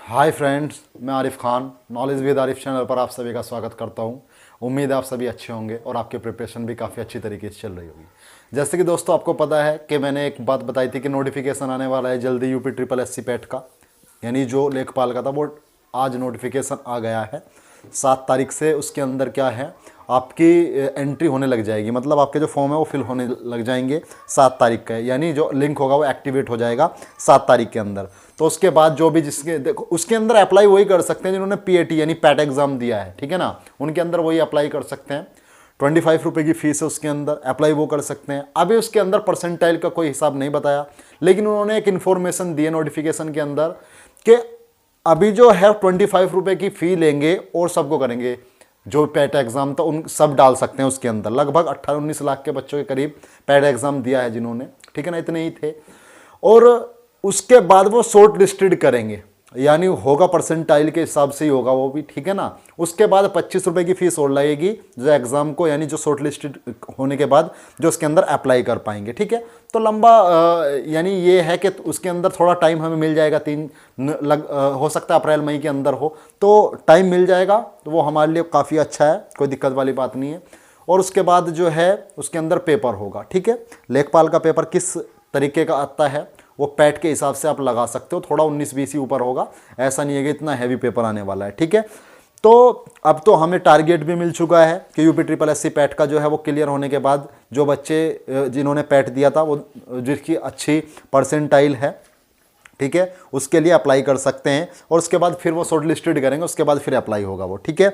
Hi friends, मैं Arif Khan knowledge with Arif channel पर आप सभी का स्वागत करता हूं। उम्मीद है आप सभी अच्छे होंगे और आपकी प्रिपरेशन भी काफ़ी अच्छी तरीके से चल रही होगी। जैसे कि दोस्तों आपको पता है कि मैंने एक बात बताई थी कि नोटिफिकेशन आने वाला है जल्दी यूपी ट्रिपल एससी पैट का, यानी जो लेखपाल का था वो आज नोटिफिकेशन आ गया है 7 तारीख से। उसके अंदर क्या है, आपकी एंट्री होने लग जाएगी, मतलब आपके जो फॉर्म है वो फिल होने लग जाएंगे 7 तारीख का, यानी जो लिंक होगा वो एक्टिवेट हो जाएगा 7 तारीख के अंदर। तो उसके बाद जो भी जिसके देखो उसके अंदर अप्लाई वही कर सकते हैं जिन्होंने पीएटी यानी पैट एग्जाम दिया है, ठीक है ना, उनके अंदर वही अप्लाई कर सकते हैं। 25 रुपये की फीस है, उसके अंदर अप्लाई वो कर सकते हैं। अभी उसके अंदर परसेंटाइल का कोई हिसाब नहीं बताया, लेकिन उन्होंने एक इन्फॉर्मेशन दी है नोटिफिकेशन के अंदर कि अभी जो है 25 रुपये की फ़ी लेंगे और सबको करेंगे। जो पैट एग्ज़ाम था उन सब डाल सकते हैं उसके अंदर। लगभग 18-19 लाख के बच्चों के करीब पैट एग्ज़ाम दिया है जिन्होंने, ठीक है ना, इतने ही थे। और उसके बाद वो शॉर्ट लिस्टेड करेंगे, यानी होगा परसेंटाइल के हिसाब से ही होगा वो भी, ठीक है ना। उसके बाद 25 रुपये की फीस और लगेगी जो एग्ज़ाम को, यानी जो शॉर्ट लिस्टेड होने के बाद जो उसके अंदर अप्लाई कर पाएंगे, ठीक है। तो लंबा यानी ये है कि उसके अंदर थोड़ा टाइम हमें मिल जाएगा, हो सकता है अप्रैल मई के अंदर हो, तो टाइम मिल जाएगा, तो वो हमारे लिए काफ़ी अच्छा है, कोई दिक्कत वाली बात नहीं है। और उसके बाद जो है उसके अंदर पेपर होगा, ठीक है। लेखपाल का पेपर किस तरीके का आता है वो पैट के हिसाब से आप लगा सकते हो, थोड़ा 19-20 ही ऊपर होगा, ऐसा नहीं है कि इतना हैवी पेपर आने वाला है, ठीक है। तो अब तो हमें टारगेट भी मिल चुका है कि यूपी ट्रिपल एससी पैट का जो है वो क्लियर होने के बाद जो बच्चे जिन्होंने पैट दिया था वो जिसकी अच्छी परसेंटाइल है, ठीक है, उसके लिए अप्लाई कर सकते हैं। और उसके बाद फिर वो शॉर्ट लिस्टेड करेंगे, उसके बाद फिर अप्लाई होगा वो, ठीक है।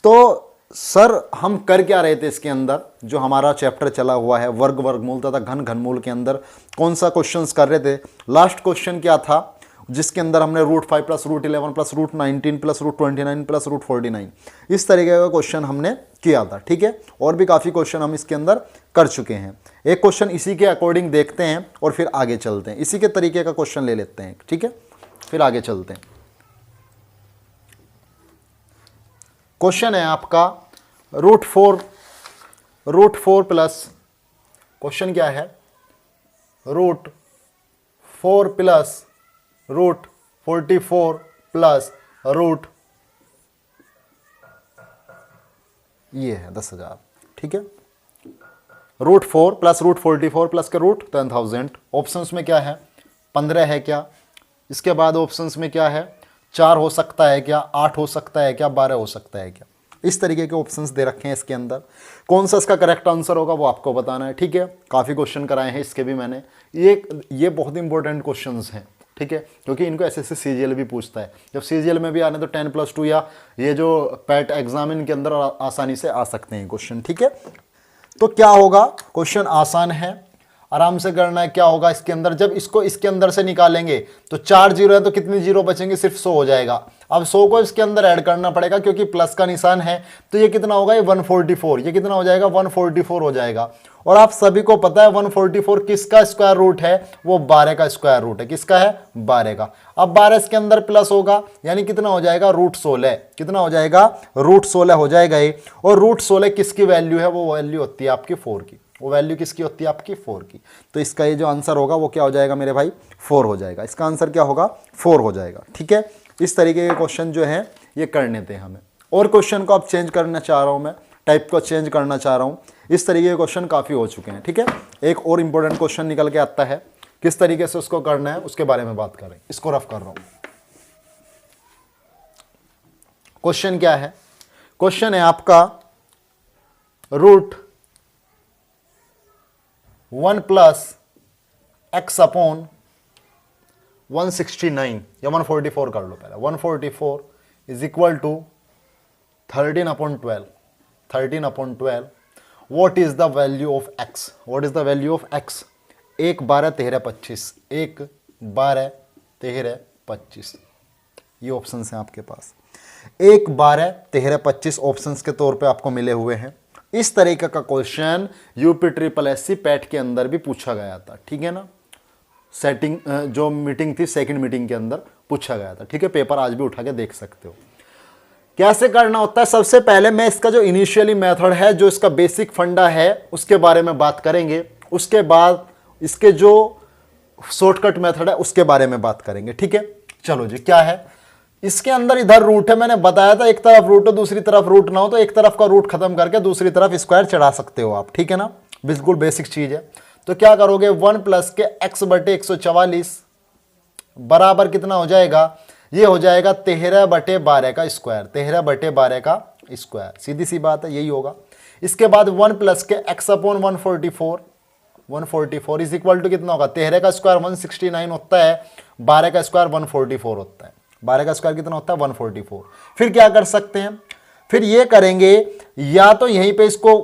तो सर हम कर क्या रहे थे इसके अंदर, जो हमारा चैप्टर चला हुआ है वर्ग वर्गमूल तथा घन घनमूल के अंदर कौन सा क्वेश्चंस कर रहे थे। लास्ट क्वेश्चन क्या था जिसके अंदर हमने √5 + √11 + √19 + √29 + √49 इस तरीके का क्वेश्चन हमने किया था, ठीक है। और भी काफ़ी क्वेश्चन हम इसके अंदर कर चुके हैं। एक क्वेश्चन इसी के अकॉर्डिंग देखते हैं और फिर आगे चलते हैं, इसी के तरीके का क्वेश्चन ले लेते हैं, ठीक है, फिर आगे चलते हैं। क्वेश्चन है आपका √4 प्लस, क्वेश्चन क्या है, √4 प्लस √44 प्लस रूट ये है 10,000, ठीक है। √4 प्लस √44 प्लस के रूट 10,000। ऑप्शंस में क्या है, 15 है क्या, इसके बाद ऑप्शंस में क्या है, 4 हो सकता है क्या, 8 हो सकता है क्या, 12 हो सकता है क्या, इस तरीके के ऑप्शंस दे रखे हैं इसके अंदर। कौन सा इसका करेक्ट आंसर होगा वो आपको बताना है, ठीक है। काफ़ी क्वेश्चन कराए हैं इसके भी मैंने, ये बहुत इंपॉर्टेंट क्वेश्चंस हैं, ठीक है, क्योंकि इनको एसएससी सीजीएल भी पूछता है। जब सीजीएल में भी आने तो 10+2 या ये जो पैट एग्जाम इनके अंदर आसानी से आ सकते हैं क्वेश्चन, ठीक है। तो क्या होगा, क्वेश्चन आसान है, आराम से करना है। क्या होगा इसके अंदर, जब इसको इसके अंदर से निकालेंगे तो 4 जीरो है तो कितनी जीरो बचेंगे, सिर्फ 100 हो जाएगा। अब 100 को इसके अंदर ऐड करना पड़ेगा क्योंकि प्लस का निशान है, तो ये कितना होगा, ये 144, ये कितना हो जाएगा, 144 हो जाएगा। और आप सभी को पता है 144 किसका स्क्वायर रूट है, वो 12 का स्क्वायर रूट है। किसका है, 12 का। अब 12 इसके अंदर प्लस होगा, यानी कितना हो जाएगा, √16, कितना हो जाएगा, √16 हो जाएगा ये। और √16 किसकी वैल्यू है, वो वैल्यू होती है आपकी 4 की, वो वैल्यू किसकी होती है, आपकी 4 की। तो इसका ये जो आंसर होगा वो क्या हो जाएगा मेरे भाई, 4 हो जाएगा। इसका आंसर क्या होगा, 4 हो जाएगा, ठीक है। इस तरीके के क्वेश्चन जो हैं ये करने थे हमें। और क्वेश्चन को अब चेंज करना चाह रहा हूं मैं, टाइप को चेंज करना चाह रहा हूं। इस तरीके के क्वेश्चन काफ़ी हो चुके हैं, ठीक है। एक और इंपॉर्टेंट क्वेश्चन निकल के आता है, किस तरीके से उसको करना है उसके बारे में बात करें। इसको रफ कर रहा हूं। क्वेश्चन क्या है, क्वेश्चन है आपका √1 + x/169 या 144 कर लो पहले। 144 = 13/12। 13/12 what is the value of x, what is the value of x। 1 12 13 25, 1 12 13 25, ये ऑप्शंस हैं आपके पास। 1 12 13 25 ऑप्शंस के तौर पे आपको मिले हुए हैं। इस तरीके का question UP triple SC PAT के अंदर भी पूछा गया था, ठीक है ना। सेटिंग जो मीटिंग थी, सेकंड मीटिंग के अंदर पूछा गया था, ठीक है। पेपर आज भी उठा के देख सकते हो। कैसे करना होता है, सबसे पहले मैं इसका जो इनिशियली मेथड है, जो इसका बेसिक फंडा है उसके बारे में बात करेंगे। उसके बाद इसके जो शॉर्टकट मेथड है उसके बारे में बात करेंगे, ठीक है। चलो जी, क्या है इसके अंदर इधर रूट है, मैंने बताया था एक तरफ रूट हो दूसरी तरफ रूट ना हो, तो एक तरफ का रूट खत्म करके दूसरी तरफ स्क्वायर चढ़ा सकते हो आप, ठीक है ना, बिल्कुल बेसिक चीज है। तो क्या करोगे 1 प्लस के x बटे 144 बराबर कितना हो जाएगा, ये हो जाएगा 13 बटे 12 का स्क्वायर, 13 बटे 12 का स्क्वायर, सीधी सी बात है यही होगा। इसके बाद 1 प्लस के x upon 144, 144 is equal to कितना होगा, 13 का स्क्वायर 169 होता है, 12 का स्क्वायर 144 होता है, 12 का स्क्वायर कितना होता है 144। फिर क्या कर सकते हैं, फिर ये करेंगे, या तो यहीं पे इसको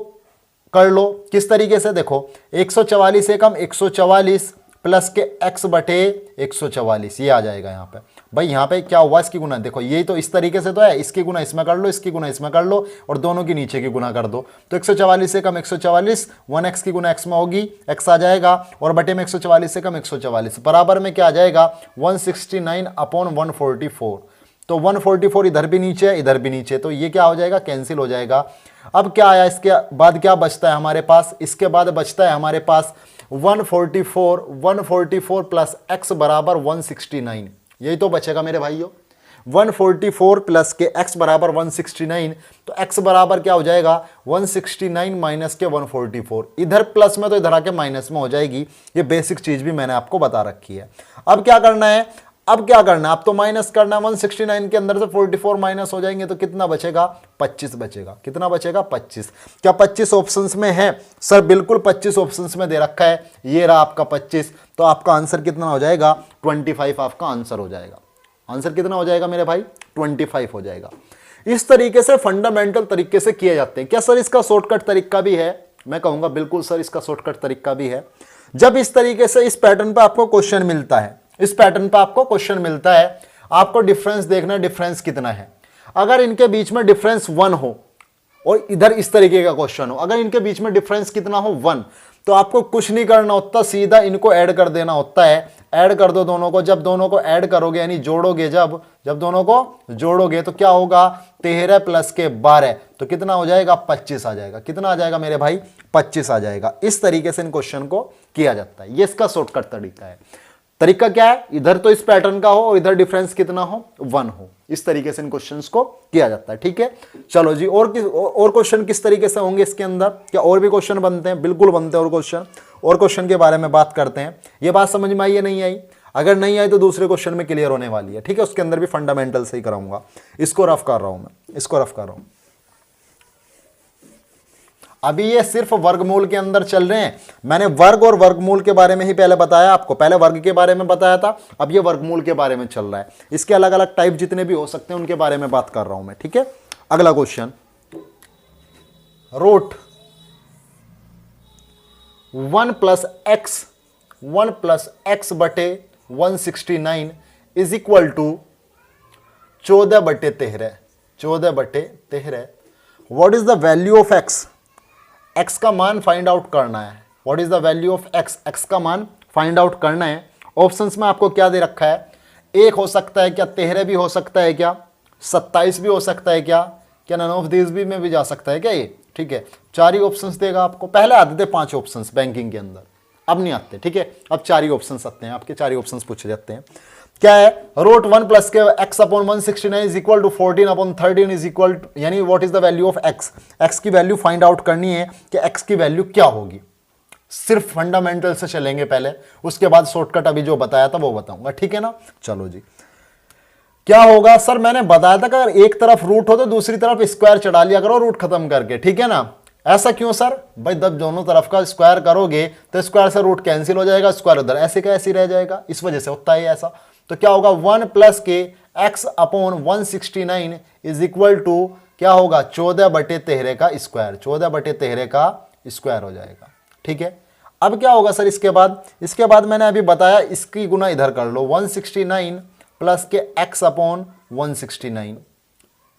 कर लो, किस तरीके से, देखो 144 से कम 144 प्लस के x बटे 144, ये आ जाएगा यहाँ पे। भाई यहाँ पे क्या हुआ, इसकी गुना, देखो यही तो इस तरीके से तो है, इसकी गुना इसमें कर लो, इसकी गुना इसमें कर लो, और दोनों की नीचे की गुना कर दो। तो 144 से कम 144, 1x की गुना x में होगी, x आ जाएगा, और बटे में 144 से कम 144 बराबर में क्या आ जाएगा 169 अपॉन 144। तो 144 इधर भी नीचे है इधर भी नीचे, तो ये क्या हो जाएगा, कैंसिल हो जाएगा। अब क्या आया, इसके बाद क्या बचता है हमारे पास, इसके बाद बचता है हमारे पास 144 प्लस x बराबर 169, यही तो बचेगा मेरे भाइयों। 144 प्लस के x बराबर 169, तो x बराबर क्या हो जाएगा 169 माइनस के 144, इधर प्लस में तो इधर आके माइनस में हो जाएगी, ये बेसिक चीज भी मैंने आपको बता रखी है। अब क्या करना है, अब क्या करना है, अब तो माइनस करना है, 169 के अंदर से 44 माइनस हो जाएंगे तो कितना बचेगा 25 बचेगा, कितना बचेगा 25। क्या 25 ऑप्शंस में है सर, बिल्कुल 25 ऑप्शंस में दे रखा है, ये रहा आपका 25, तो आपका आंसर कितना हो जाएगा 25 आपका आंसर हो जाएगा। आंसर कितना हो जाएगा मेरे भाई 25 हो जाएगा। इस तरीके से फंडामेंटल तरीके से किए जाते हैं। क्या सर इसका शॉर्टकट तरीका भी है, मैं कहूंगा बिल्कुल सर इसका शॉर्टकट तरीका भी है। जब इस तरीके से इस पैटर्न पर आपको क्वेश्चन मिलता है, इस पैटर्न पर आपको क्वेश्चन मिलता है, आपको डिफरेंस देखना, डिफरेंस कितना है। अगर इनके बीच में डिफरेंस 1 हो और इधर इस तरीके का क्वेश्चन हो, अगर इनके बीच में डिफरेंस कितना हो 1, तो आपको कुछ नहीं करना होता, सीधा इनको ऐड कर देना होता है। ऐड कर दो दोनों को, जब दोनों को ऐड करोगे यानी जोड़ोगे, जब दोनों को जोड़ोगे तो क्या होगा 13 प्लस के 12, तो कितना हो जाएगा 25 आ जाएगा। कितना आ जाएगा मेरे भाई 25 आ जाएगा। इस तरीके से इन क्वेश्चन को किया जाता है, ये इसका शॉर्टकट तरीका है। तरीका क्या है, इधर तो इस पैटर्न का हो और इधर डिफरेंस कितना हो 1 हो, इस तरीके से इन क्वेश्चंस को किया जाता है, ठीक है। चलो जी, और क्वेश्चन किस तरीके से होंगे इसके अंदर, क्या और भी क्वेश्चन बनते हैं, बिल्कुल बनते हैं और क्वेश्चन के बारे में बात करते हैं। ये बात समझ में आई या नहीं आई, अगर नहीं आई तो दूसरे क्वेश्चन में क्लियर होने वाली है, ठीक है। उसके अंदर भी फंडामेंटल से ही कराऊंगा। इसको रफ कर रहा हूं मैं, इसको रफ कर रहा हूं। अभी ये सिर्फ वर्गमूल के अंदर चल रहे हैं। मैंने वर्ग और वर्गमूल के बारे में ही पहले बताया आपको, पहले वर्ग के बारे में बताया था, अब ये वर्गमूल के बारे में चल रहा है। इसके अलग अलग टाइप जितने भी हो सकते हैं उनके बारे में बात कर रहा हूं मैं, ठीक है। अगला क्वेश्चन, रूट 1 प्लस एक्स बटे 169 इज इक्वल टू 14 बटे 13। What is the value of x, x का मान फाइंड आउट करना है। What is the value of x, x का मान फाइंड आउट करना है। ऑप्शंस में आपको क्या दे रखा है, 1 हो सकता है क्या, 13 भी हो सकता है क्या, 27 भी हो सकता है क्या नन ऑफ दिस भी में भी जा सकता है क्या ये, ठीक है। 4 ही ऑप्शंस देगा आपको। पहले आते थे 5 ऑप्शंस बैंकिंग के अंदर, अब नहीं आते, ठीक है। अब 4 ही ऑप्शंस आते हैं आपके, 4 ही ऑप्शंस पूछे जाते हैं। क्या है, रूट 1 प्लस के x upon 169 is equal to 14 upon 13 is equal to, यानी what is the value of x, x की वैल्यू फाइंड आउट करनी है कि एक्स की वैल्यू क्या होगी। सिर्फ फंडामेंटल से चलेंगे पहले, उसके बाद शॉर्टकट अभी जो बताया था वो बताऊंगा, ठीक है ना। चलो जी, क्या होगा सर, मैंने बताया था कि अगर एक तरफ रूट हो तो दूसरी तरफ स्क्वायर चढ़ा लिया करो रूट खत्म करके, ठीक है ना। ऐसा क्यों सर, भाई जब दोनों तरफ का स्क्वायर करोगे तो स्क्वायर से रूट कैंसिल हो जाएगा, स्क्वायर उधर ऐसे का ऐसे रह जाएगा, इस वजह से होता है ऐसा। तो क्या होगा 1 प्लस के x upon 169 is equal to क्या होगा 14 बटे 13 का स्क्वायर, 14 बटे 13 का स्क्वायर हो जाएगा, ठीक है। अब क्या होगा सर इसके बाद मैंने अभी बताया इसकी गुना इधर कर लो, 169 प्लस के x upon 169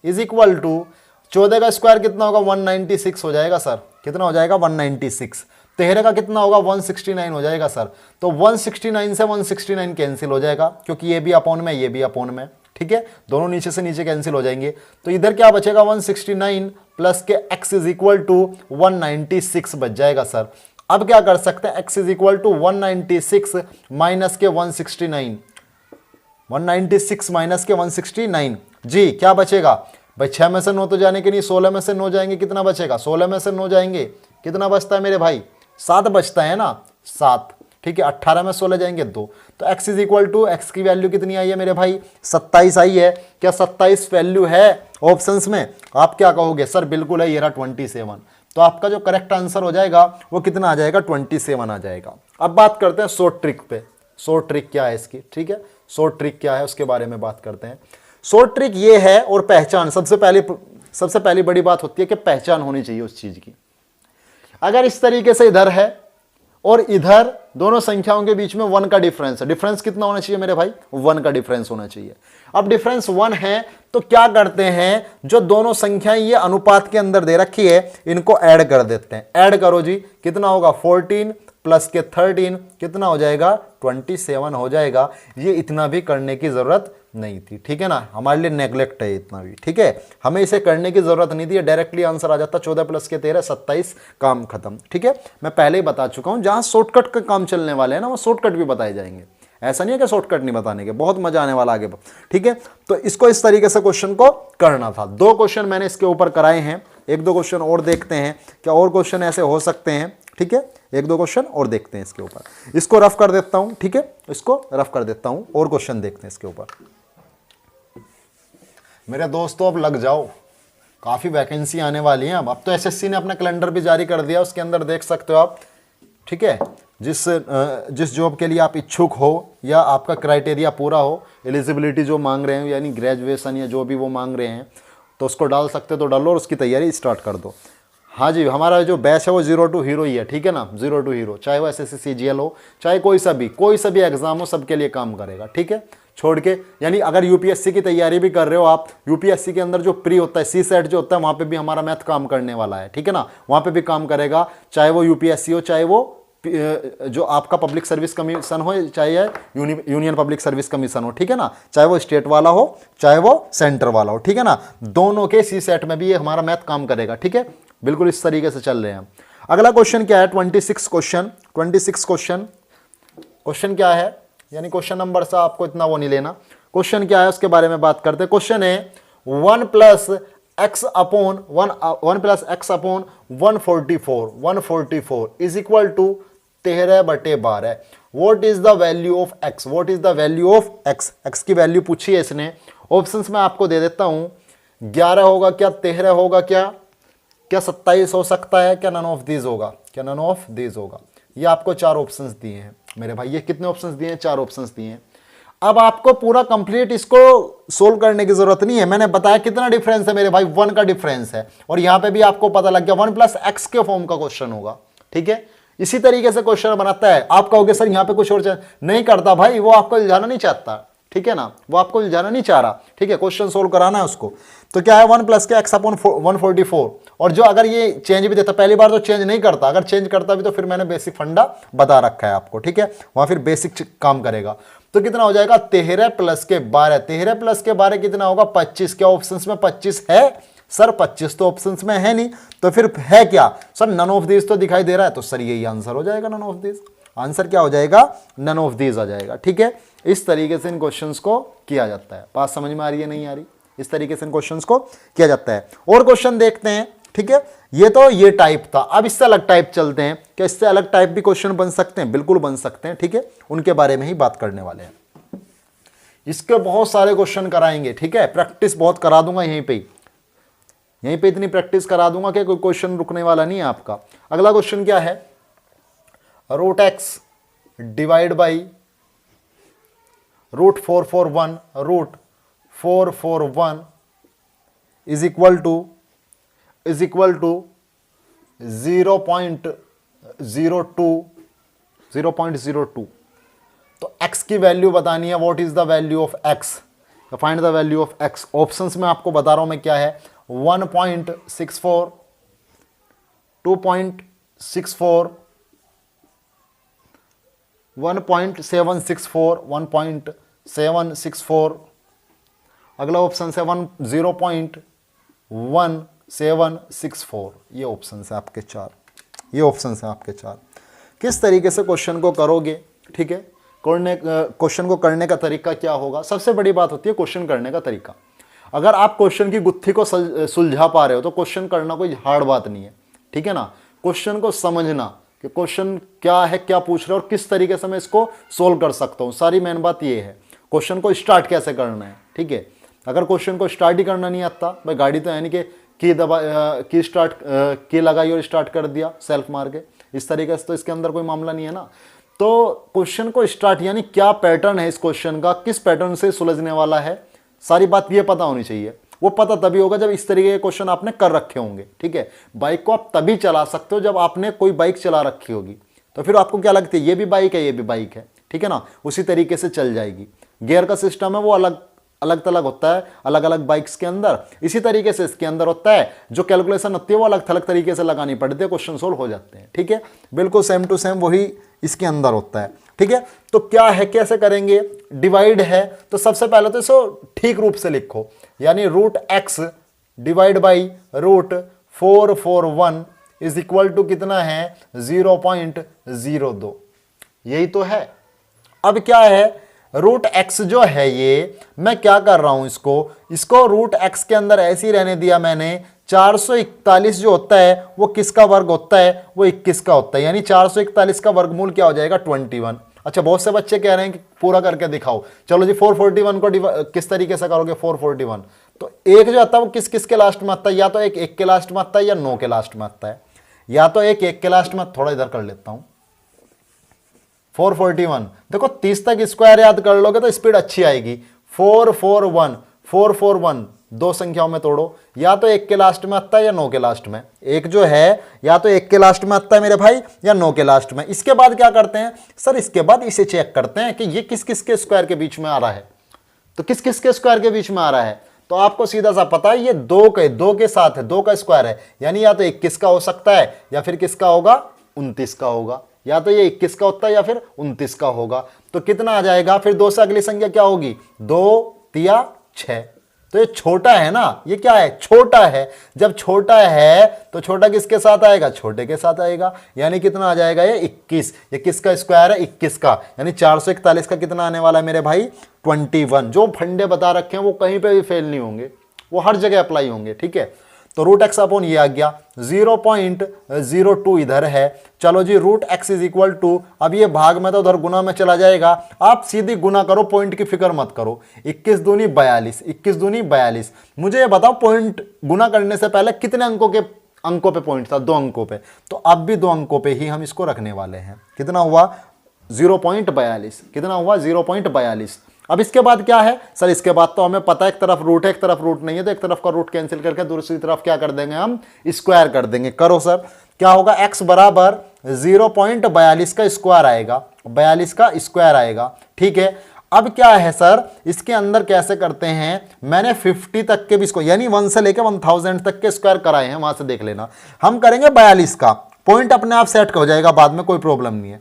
is equal to 14 का स्क्वायर कितना होगा 196 हो जाएगा सर, कितना हो जाएगा 196। 13 का कितना होगा 169 हो जाएगा सर। तो 169 से 169 कैंसिल हो जाएगा, क्योंकि ये भी अपॉन में ये भी अपॉन में, ठीक है। दोनों नीचे से नीचे कैंसिल हो जाएंगे, तो इधर क्या बचेगा 169 प्लस के x इज इक्वल टू 196 बच जाएगा सर। अब क्या कर सकते हैं, x is equal to 196 minus के 169, 196 माइनस के 169 जी, क्या बचेगा भाई? 6 में से 9 तो जाने के नहीं, 16 में से 9 जाएंगे, कितना बचेगा? 16 में से 9 जाएंगे, कितना बचता है मेरे भाई? 7 बचता है ना, 7। ठीक है, 18 में 16 जाएंगे 2, तो x is equal to, x की वैल्यू कितनी आई है मेरे भाई? 27 आई है। क्या 27 वैल्यू है ऑप्शंस में? आप क्या कहोगे सर बिल्कुल है, ये रहा 27। तो आपका जो करेक्ट आंसर हो जाएगा वो कितना आ जाएगा? 27 आ जाएगा। अब बात करते हैं शॉर्ट ट्रिक पे। शॉर्ट ट्रिक क्या है इसकी? ठीक है, शॉर्ट ट्रिक क्या है उसके बारे में बात करते हैं। शॉर्ट ट्रिक ये है, और पहचान सबसे पहली बड़ी बात होती है कि पहचान होनी चाहिए उस चीज की। अगर इस तरीके से इधर है और इधर दोनों संख्याओं के बीच में 1 का डिफरेंस है, डिफरेंस कितना होना चाहिए मेरे भाई? 1 का डिफरेंस होना चाहिए। अब डिफरेंस 1 है तो क्या करते हैं, जो दोनों संख्याएं ये अनुपात के अंदर दे रखी है, इनको ऐड कर देते हैं। ऐड करो जी, कितना होगा? 14 प्लस के 13 कितना हो जाएगा? 27 हो जाएगा। ये इतना भी करने की जरूरत नहीं थी, ठीक है ना, हमारे लिए नेग्लेक्ट है इतना भी, ठीक है, हमें इसे करने की जरूरत नहीं थी, डायरेक्टली आंसर आ जाता। 14 प्लस के 13 27, काम खत्म। ठीक है, मैं पहले ही बता चुका हूं, जहां शॉर्टकट का काम चलने वाले हैं ना, वो शॉर्टकट भी बताए जाएंगे। ऐसा नहीं है कि शॉर्टकट नहीं बताने के, बहुत मजा आने वाला आगे। ठीक है, तो इसको इस तरीके से क्वेश्चन को करना था। 2 क्वेश्चन मैंने इसके ऊपर कराए हैं, 1-2 क्वेश्चन और देखते हैं, क्या और क्वेश्चन ऐसे हो सकते हैं। ठीक है, 1-2 क्वेश्चन और देखते हैं इसके ऊपर। इसको रफ कर देता हूं, ठीक है, इसको रफ कर देता हूं, और क्वेश्चन देखते हैं इसके ऊपर। मेरे दोस्तों अब लग जाओ, काफ़ी वैकेंसी आने वाली हैं। अब तो एसएससी ने अपना कैलेंडर भी जारी कर दिया, उसके अंदर देख सकते हो आप। ठीक है, जिस जॉब के लिए आप इच्छुक हो या आपका क्राइटेरिया पूरा हो, एलिजिबिलिटी जो मांग रहे हैं यानी ग्रेजुएशन या जो भी वो मांग रहे हैं, तो उसको डाल सकते तो डालो और उसकी तैयारी स्टार्ट कर दो। हाँ जी, हमारा जो बैच है वो 0 to हीरो ही है, ठीक है ना, 0 to हीरो, चाहे वो एसएससी सीजीएल हो, चाहे कोई सा भी एग्जाम हो, सबके लिए काम करेगा। ठीक है, छोड़ के, यानी अगर यूपीएससी की तैयारी भी कर रहे हो आप, यूपीएससी के अंदर जो प्री होता है, सी सेट जो होता है, वहाँ पे भी हमारा मैथ काम करने वाला है। ठीक है ना, वहाँ पे भी काम करेगा, चाहे वो यूपीएससी हो, चाहे वो जो आपका पब्लिक सर्विस कमीशन हो, चाहे यूनियन पब्लिक सर्विस कमीशन हो। ठीक है ना, चाहे वो स्टेट वाला हो, चाहे वो सेंटर वाला हो। ठीक है ना, दोनों के सी सेट में भी ये हमारा मैथ काम करेगा। ठीक है, बिल्कुल इस तरीके से चल रहे हैं। अगला क्वेश्चन क्या है? 26 क्वेश्चन। 26 क्वेश्चन क्या है, यानी क्वेश्चन नंबर से आपको इतना वो नहीं लेना। क्वेश्चन क्या है उसके बारे में बात करते हैं। क्वेश्चन है 1 plus x upon 144 is equal to 13/12। What is the value of x? What is the value of x? X की वैल्यू पूछी है इसने। ऑप्शंस में आपको दे देता हूं, 11 होगा क्या, 13 होगा क्या 27 हो सकता है, क्या नन ऑफ दीज होगा, क्या नन ऑफ दीज होगा। ये आपको 4 ऑप्शंस दिए हैं मेरे भाई। ये कितने ऑप्शंस दिए हैं? 4 ऑप्शंस दिए हैं। अब आपको पूरा कंप्लीट इसको सोल्व करने की जरूरत नहीं है। मैंने बताया कितना डिफरेंस है मेरे भाई, 1 का डिफरेंस है, और यहां पे भी आपको पता लग गया 1 प्लस एक्स के फॉर्म का क्वेश्चन होगा। ठीक है, इसी तरीके से क्वेश्चन बनाता है। आप कहोगे सर यहां पे कुछ और नहीं करता भाई, वो आपको उलझाना नहीं चाहता। ठीक है ना, वो आपको उलझाना नहीं चाह रहा। ठीक है, क्वेश्चन सोल्व कराना है उसको। तो क्या है 1 प्लस के एक्स अपॉन 144, और जो अगर ये चेंज भी देता, पहली बार तो चेंज नहीं करता, अगर चेंज करता भी तो फिर मैंने बेसिक फंडा बता रखा है आपको। ठीक है, वहां फिर बेसिक काम करेगा। तो कितना हो जाएगा? 13 प्लस के 12। 13 प्लस के 12 कितना होगा? 25। क्या ऑप्शंस में 25 है? सर 25 तो ऑप्शंस में है नहीं, तो फिर है क्या सर? नन ऑफ दीज तो दिखाई दे रहा है, तो सर यही आंसर हो जाएगा, नन ऑफ दीज। आंसर क्या हो जाएगा? नन ऑफ दीज आ जाएगा। ठीक है, इस तरीके से इन क्वेश्चंस को किया जाता है। बात समझ में आ रही है, नहीं आ रही? इस तरीके से इन क्वेश्चंस को किया जाता है। और क्वेश्चन देखते हैं। ठीक है, ये तो ये टाइप था। अब इससे अलग टाइप चलते हैं। क्या इससे अलग टाइप भी क्वेश्चन बन सकते हैं? बिल्कुल बन सकते हैं। ठीक है, उनके बारे में ही बात करने वाले हैं। इसके बहुत सारे क्वेश्चन कराएंगे। ठीक है, प्रैक्टिस बहुत करा दूंगा यहीं पे इतनी प्रैक्टिस करा दूंगा कि कोई क्वेश्चन रुकने वाला नहीं है आपका। अगला क्वेश्चन क्या है? Root x divide by root 441 is equal to 0.02। तो x की वैल्यू बतानी है। What is the value of x? Find the value of x। Options में आपको बता रहा हूं मैं क्या है। 1.64, 2.64, 1.764। अगला ऑप्शन है 0.1764। ये ऑप्शन है आपके 4। किस तरीके से क्वेश्चन को करोगे? ठीक है, क्वेश्चन को करने का तरीका क्या होगा। सबसे बड़ी बात होती है क्वेश्चन करने का तरीका। अगर आप क्वेश्चन की गुत्थी को सुलझा पा रहे हो तो क्वेश्चन करना कोई हार्ड बात नहीं है, ठीक है ना। क्वेश्चन को समझना कि क्वेश्चन क्या है, क्या पूछ रहे हो और किस तरीके से मैं इसको सोल्व कर सकता हूँ, सारी मेन बात ये है। क्वेश्चन को स्टार्ट कैसे करना है, ठीक है। अगर क्वेश्चन को स्टार्ट ही करना नहीं आता, भाई गाड़ी तो है नहीं कि की लगाई और स्टार्ट कर दिया सेल्फ मार के, इस तरीके से तो इसके अंदर कोई मामला नहीं है ना। तो क्वेश्चन को स्टार्ट यानी क्या पैटर्न है इस क्वेश्चन का, किस पैटर्न से सुलझने वाला है, सारी बात ये पता होनी चाहिए। वो पता तभी होगा जब इस तरीके के क्वेश्चन आपने कर रखे होंगे, ठीक है। बाइक को आप तभी चला सकते हो जब आपने कोई बाइक चला रखी होगी, तो फिर आपको क्या लगती है ये भी बाइक है ये भी बाइक है, ठीक है ना, उसी तरीके से चल जाएगी। गियर का सिस्टम है वो अलग अलग थलग होता है अलग अलग बाइक्स के अंदर, इसी तरीके से इसके अंदर होता है। जो कैलकुलेशन होती है वो अलग थलग तरीके से लगानी पड़ती है, क्वेश्चन सोल्व हो जाते हैं, ठीक है। बिल्कुल सेम टू सेम वही इसके अंदर होता है, ठीक है। तो क्या है, कैसे करेंगे, डिवाइड है तो सबसे पहले तो इसको ठीक रूप से लिखो, यानी root x divide by root 441 is equal to कितना है 0.02, यही तो है। अब क्या है, रूट एक्स जो है ये मैं क्या कर रहा हूं, इसको रूट एक्स के अंदर ऐसे ही रहने दिया मैंने। 441 जो होता है वो किसका वर्ग होता है, वो 21 का होता है, यानी 441 का वर्गमूल क्या हो जाएगा 21। अच्छा, बहुत से बच्चे कह रहे हैं कि पूरा करके दिखाओ। चलो जी 441 को किस तरीके से करोगे 441, तो एक जो आता है वो किस किस के लास्ट में आता है, या तो एक के लास्ट में आता है या 9 के लास्ट में आता है, या तो एक के लास्ट में। थोड़ा इधर कर लेता हूं 441, देखो 30 तक स्क्वायर याद कर लोगे तो स्पीड अच्छी आएगी। 441 दो संख्याओं में तोड़ो, या तो एक के लास्ट में आता है या 9 के लास्ट में। एक जो है या तो एक के लास्ट में आता है मेरे भाई या 9 के लास्ट में। इसके बाद क्या करते हैं सर, इसके बाद इसे चेक करते हैं कि ये किस किस के स्क्वायर के बीच में आ रहा है। तो किस किस के स्क्वायर के बीच में आ रहा है, तो आपको सीधा सा पता है ये दो के साथ है, 2 का स्क्वायर है, यानी या तो 21 का हो सकता है या फिर किसका होगा 29 का होगा, या तो ये 21 का होता है या फिर 29 का होगा। तो कितना आ जाएगा फिर 2 से अगली संख्या क्या होगी 2 तिया 6। तो ये छोटा है ना, ये क्या है छोटा है। जब छोटा है तो छोटा किसके साथ आएगा, छोटे के साथ आएगा, यानी कितना आ जाएगा ये 21। ये किसका स्क्वायर है 21 का, यानी 441 का कितना आने वाला है मेरे भाई 21। जो फंडे बता रखे हैं वो कहीं पे भी फेल नहीं होंगे, वो हर जगह अप्लाई होंगे, ठीक है। तो रूट एक्स अपॉन ये आ गया 0.02 इधर है। चलो जी root x is equal to, अब ये भाग में तो उधर गुना में चला जाएगा, आप सीधी गुना करो, पॉइंट की फिक्र मत करो। 21 दूनी 42। मुझे ये बताओ पॉइंट गुना करने से पहले कितने अंकों पे पॉइंट था, 2 अंकों पे, तो अब भी 2 अंकों पे ही हम इसको रखने वाले हैं। कितना हुआ 0.42, कितना हुआ 0.42। अब इसके बाद क्या है सर, इसके बाद तो हमें पता है एक तरफ रूट है एक तरफ रूट नहीं है, तो एक तरफ का रूट कैंसिल करके दूसरी तरफ क्या कर देंगे हम स्क्वायर कर देंगे। करो सर, क्या होगा x बराबर 0.42 का स्क्वायर आएगा, 42 का स्क्वायर आएगा, ठीक है। अब क्या है सर, इसके अंदर कैसे करते हैं, मैंने 50 तक के भी इसको यानी 1 से लेकर 1000 तक के स्क्वायर कराए हैं, वहां से देख लेना। हम करेंगे 42 का, पॉइंट अपने आप सेट हो जाएगा बाद में, कोई प्रॉब्लम नहीं है।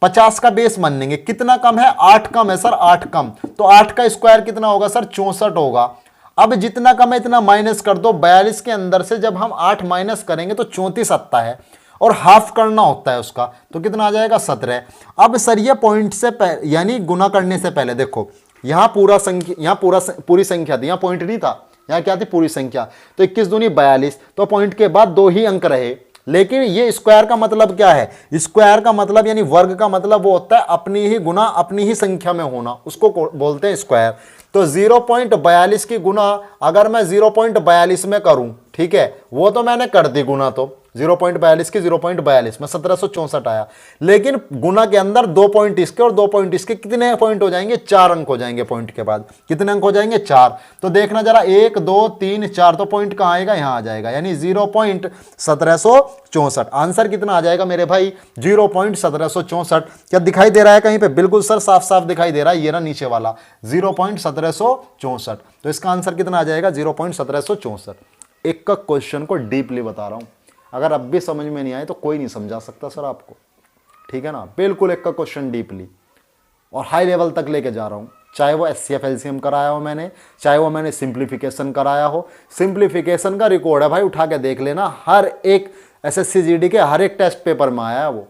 50 का बेस मानेंगे, कितना कम है 8 कम है सर, 8 कम, तो 8 का स्क्वायर कितना होगा सर 64 होगा। अब जितना कम है इतना माइनस कर दो, 42 के अंदर से जब हम 8 माइनस करेंगे तो 34 आता है और हाफ करना होता है उसका, तो कितना आ जाएगा 17। अब सर ये पॉइंट से यानी गुना करने से पहले देखो यहाँ पूरी संख्या थी, यहाँ पॉइंट नहीं था, यहाँ क्या थी पूरी संख्या, तो 21 दूनी 42, तो पॉइंट के बाद 2 ही अंक रहे। लेकिन ये स्क्वायर का मतलब क्या है, स्क्वायर का मतलब यानी वर्ग का मतलब वो होता है अपनी ही गुना अपनी ही संख्या में होना, उसको बोलते हैं स्क्वायर। तो 0.42 की गुना अगर मैं 0.42 में करूं, ठीक है, वो तो मैंने कर दी गुना, तो 0.42 की 0.42 में 1764 आया। लेकिन गुना के अंदर 2 पॉइंट इसके और 2 पॉइंट इसके, कितने पॉइंट हो जाएंगे 4 अंक हो जाएंगे। पॉइंट के बाद कितने अंक हो जाएंगे 4, तो देखना जरा 1 2 3 4, तो पॉइंट कहाँ आएगा यहाँ आ जाएगा, यानी 0.1764। आंसर कितना आ जाएगा मेरे भाई 0.1764। क्या दिखाई दे रहा है कहीं पे, बिल्कुल सर साफ साफ दिखाई दे रहा है, ये ना नीचे वाला 0.1764। तो इसका आंसर कितना आ जाएगा 0.1764। एक का क्वेश्चन को डीपली बता रहा हूं, अगर अब भी समझ में नहीं आए तो कोई नहीं समझा सकता सर आपको, ठीक है ना। बिल्कुल एक का क्वेश्चन डीपली और हाई लेवल तक लेके जा रहा हूं, चाहे वो एचसीएफ एलसीएम कराया हो मैंने, चाहे वो मैंने सिंप्लीफिकेशन कराया हो। सिंप्लीफिकेशन का रिकॉर्ड है भाई, उठा के देख लेना, हर एक एसएससी जीडी के हर एक टेस्ट पेपर में आया है वो,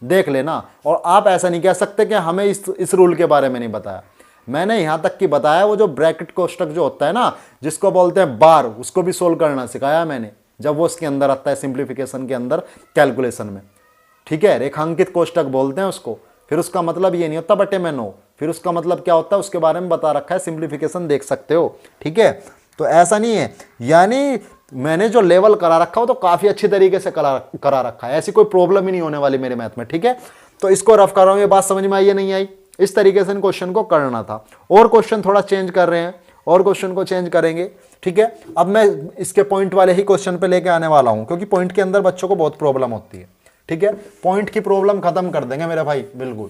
देख लेना। और आप ऐसा नहीं कह सकते कि हमें इस रूल के बारे में नहीं बताया। मैंने यहाँ तक कि बताया वो जो ब्रैकेट कोष्टक जो होता है ना, जिसको बोलते हैं बार, उसको भी सोल्व करना सिखाया मैंने, जब वो उसके अंदर आता है सिंप्लीफिकेशन के अंदर कैलकुलेशन में। ठीक है, रेखांकित कोष्टक बोलते हैं उसको। फिर उसका मतलब ये नहीं होता बटे में 9, फिर उसका मतलब क्या होता है उसके बारे में बता रखा है, सिंप्लीफिकेशन देख सकते हो। ठीक है, तो ऐसा नहीं है, यानी मैंने जो लेवल करा रखा हो तो काफी अच्छी तरीके से करा रखा है, ऐसी कोई प्रॉब्लम ही नहीं होने वाली मेरे मैथ में। ठीक है, तो इसको रफ कर रहा हूं, ये बात समझ में आई या नहीं आई, इस तरीके से इन क्वेश्चन को करना था। और क्वेश्चन थोड़ा चेंज कर रहे हैं, और क्वेश्चन को चेंज करेंगे। ठीक है, अब मैं इसके पॉइंट वाले ही क्वेश्चन पे लेके आने वाला हूं, क्योंकि पॉइंट के अंदर बच्चों को बहुत प्रॉब्लम होती है। ठीक है, पॉइंट की प्रॉब्लम खत्म कर देंगे मेरे भाई, बिल्कुल।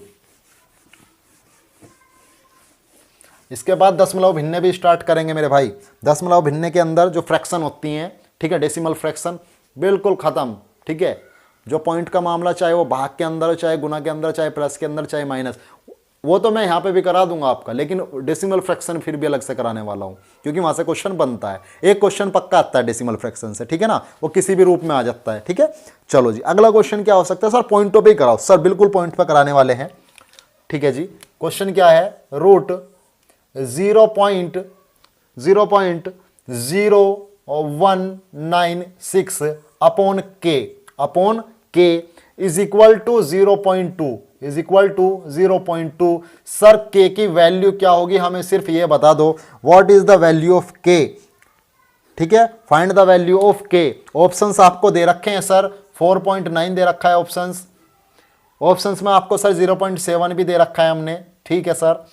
इसके बाद दशमलव भिन्ने भी स्टार्ट करेंगे मेरे भाई। दशमलव भिन्ने के अंदर जो फ्रैक्शन होती हैं, ठीक है, डेसिमल फ्रैक्शन, बिल्कुल खत्म। ठीक है, जो पॉइंट का मामला, चाहे वो भाग के अंदर, चाहे गुना के अंदर, चाहे प्लस के अंदर, चाहे माइनस, वो तो मैं यहाँ पे भी करा दूंगा आपका, लेकिन डेसिमल फ्रैक्शन फिर भी अलग से कराने वाला हूँ, क्योंकि वहां से क्वेश्चन बनता है। एक क्वेश्चन पक्का आता है डेसिमल फ्रैक्शन से, ठीक है ना, वो किसी भी रूप में आ जाता है। ठीक है, चलो जी, अगला क्वेश्चन क्या हो सकता है? सर पॉइंटों पे ही कराओ सर, बिल्कुल पॉइंट पे कराने वाले हैं। ठीक है जी, क्वेश्चन क्या है? रूट 0.0196 अपॉन के इज इक्वल टू 0.2 सर के की वैल्यू क्या होगी? हमें सिर्फ ये बता दो, what is the value of k. ठीक है, फाइंड द वैल्यू ऑफ के। ऑप्शंस आपको दे रखे हैं सर, 4.9 दे रखा है ऑप्शंस में आपको सर 0.7 भी दे रखा है हमने। ठीक है सर,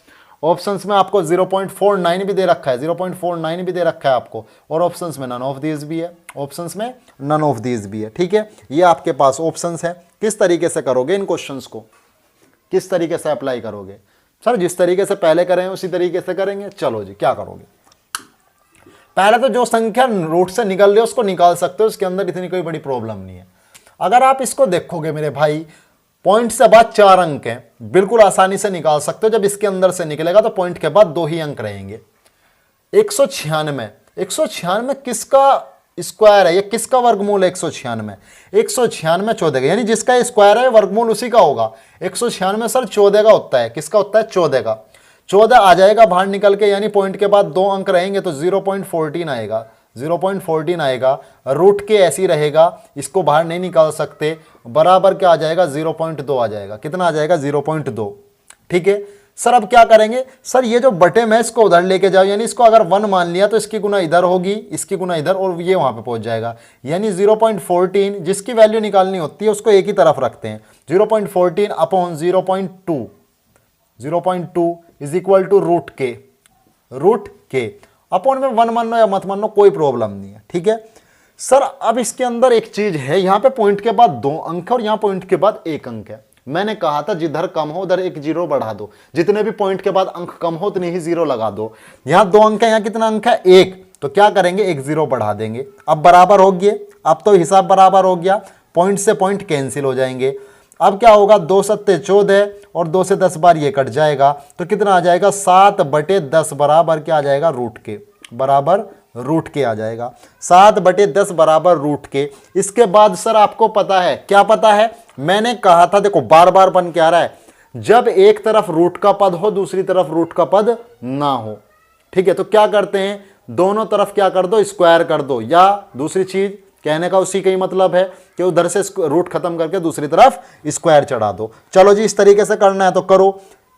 ऑप्शंस में आपको 0.49 भी दे रखा है, 0.49 भी दे रखा है आपको, और ऑप्शंस में नन ऑफ दीज भी है, ऑप्शंस में नन ऑफ दीज भी है। ठीक है, ये आपके पास ऑप्शंस है। किस तरीके से करोगे इन क्वेश्चंस को, किस तरीके से अप्लाई करोगे? सर जिस तरीके से पहले करें उसी तरीके से करेंगे। चलो जी, क्या करोगे? पहले तो जो संख्या रूट से निकल रही है उसको निकाल सकते हो, उसके अंदर इतनी कोई बड़ी प्रॉब्लम नहीं है। अगर आप इसको देखोगे मेरे भाई, पॉइंट से बाद 4 अंक हैं, बिल्कुल आसानी से निकाल सकते हो। जब इसके अंदर से निकलेगा तो पॉइंट के बाद 2 ही अंक रहेंगे। 196 किसका स्क्वायर है? ये किसका वर्गमूल है? 196 14 का, यानी जिसका स्क्वायर है वर्गमूल उसी का होगा। 196 सर 14 का होता है। किसका होता है? 14 का। 14 आ जाएगा बाहर निकल के, यानी पॉइंट के बाद 2 अंक रहेंगे तो 0.14 आएगा। 0.14 आएगा, रूट के ऐसी रहेगा, इसको बाहर नहीं निकाल सकते, बराबर क्या आ जाएगा? 0.2 आ जाएगा। कितना आ जाएगा? 0.2। ठीक है सर, अब क्या करेंगे? सर ये जो बटे में इसको उधर लेके जाओ, यानी इसको अगर 1 मान लिया तो इसकी गुना इधर होगी, इसकी गुना इधर, और ये वहां पे पहुंच जाएगा। यानी 0.14 जिसकी वैल्यू निकालनी होती है उसको एक ही तरफ रखते हैं। 0.14 upon 0.2 is equal to root के। अपॉन में 1 मानो या मत मानो, कोई प्रॉब्लम नहीं है। ठीक है सर, अब इसके अंदर एक चीज है, यहां पे पॉइंट के बाद 2 अंक है और यहां पॉइंट के बाद 1 अंक है। मैंने कहा था जिधर कम हो उधर एक 0 बढ़ा दो, जितने भी पॉइंट के बाद अंक कम हो उतने ही 0 लगा दो। यहां 2 अंक है, यहां कितना अंक है? 1, तो क्या करेंगे? एक 0 बढ़ा देंगे। अब बराबर हो गए, अब तो हिसाब बराबर हो गया, पॉइंट से पॉइंट कैंसिल हो जाएंगे। अब क्या होगा? 2 सत्ते 14 और 2 से 10 बार ये कट जाएगा, तो कितना आ जाएगा? 7/10 बराबर क्या आ जाएगा? रूट के, बराबर रूट के आ जाएगा। 7/10 बराबर रूट के। इसके बाद सर आपको पता है, क्या पता है? मैंने कहा था, देखो बार बार बन के आ रहा है, जब एक तरफ रूट का पद हो दूसरी तरफ रूट का पद ना हो। ठीक है, तो क्या करते हैं? दोनों तरफ क्या कर दो? स्क्वायर कर दो, या दूसरी चीज कहने का उसी का ही मतलब है कि उधर से रूट खत्म करके दूसरी तरफ स्क्वायर चढ़ा दो। चलो जी, इस तरीके से करना है तो करो।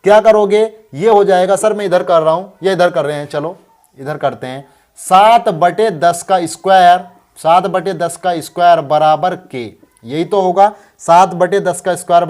क्या करोगे? ये हो जाएगा सर, मैं इधर कर रहा हूं या इधर कर रहे हैं, चलो इधर करते हैं। 7/10 का स्क्वायर, 7/10 का स्क्वायर बराबर के, यही तो होगा। 7/10 का स्क्वायर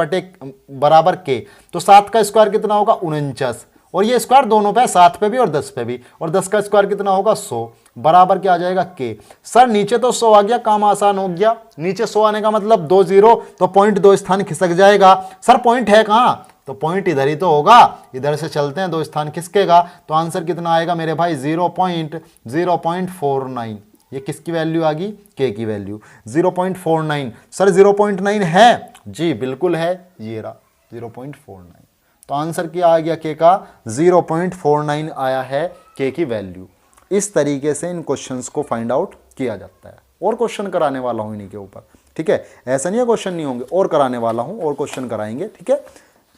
बराबर के, तो 7 का स्क्वायर कितना होगा? 49, और ये स्क्वायर दोनों पे, 7 पे भी और 10 पे भी, और 10 का स्क्वायर कितना होगा? 100, बराबर क्या आ जाएगा? के। सर नीचे तो 100 आ गया, काम आसान हो गया। नीचे 100 आने का मतलब 2 0, तो पॉइंट 2 स्थान खिसक जाएगा। सर पॉइंट है कहां? तो पॉइंट इधर ही तो होगा, इधर से चलते हैं, 2 स्थान खिसकेगा, तो आंसर कितना आएगा मेरे भाई? 0.49। ये किसकी वैल्यू आ गई? के की वैल्यू 0.49। सर 0.9 है जी, बिल्कुल है, ये रहा 0.49। तो आंसर क्या आ गया? के का 0.49 आया है के की वैल्यू। इस तरीके से इन क्वेश्चंस को फाइंड आउट किया जाता है, और क्वेश्चन कराने वाला हूं इन्हीं के ऊपर। ठीक है, ऐसा नहीं है क्वेश्चन नहीं होंगे, और कराने वाला हूँ, और क्वेश्चन कराएंगे, ठीक है।